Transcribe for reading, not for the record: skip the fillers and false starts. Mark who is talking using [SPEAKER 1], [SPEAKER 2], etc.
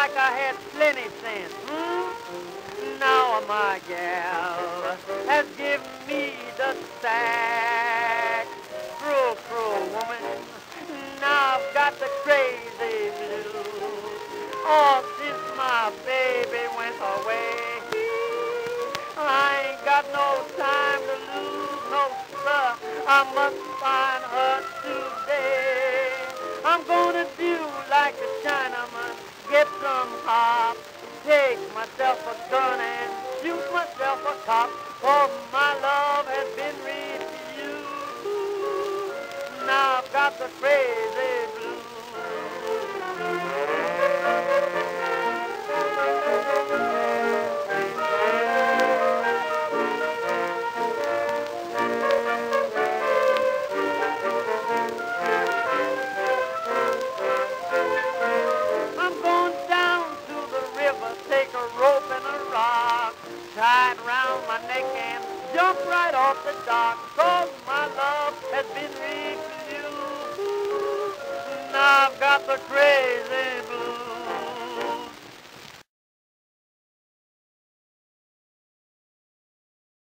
[SPEAKER 1] like I had plenty sense. Now my gal has given me the sack. Cruel, cruel woman. Now I've got the crazy blues. Oh, since my baby went away, I ain't got no time to lose, no sir. I must find her today. I'm gonna do like a Chinaman, get some hops, take myself a gun and shoot myself a cop, for my love has been refused. Now I've got the crazy blues. I'm going down to the river, take a rope and a rock, tie it round my neck and jump right off the dock, 'cause my love has been refused. Now I've got the crazy